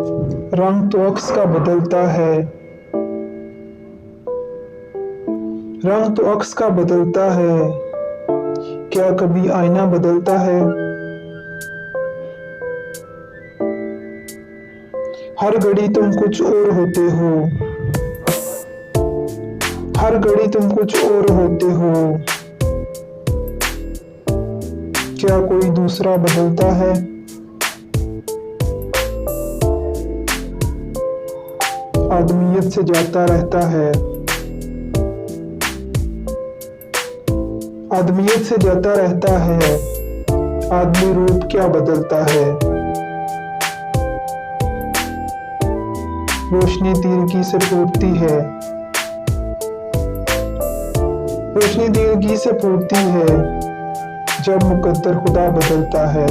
रंग तो अक्स का बदलता है, रंग तो अक्स का बदलता है, क्या कभी आईना बदलता है? हर घड़ी तुम कुछ और होते हो, हर घड़ी तुम कुछ और होते हो, क्या कोई दूसरा बदलता है? आदमियत से जाता रहता है, आदमियत से जाता रहता है, आदमी रूप क्या बदलता है? रोशनी तिरकी से फूटती है, रोशनी तिरकी से फूटती है, जब मुकद्दर खुदा बदलता है।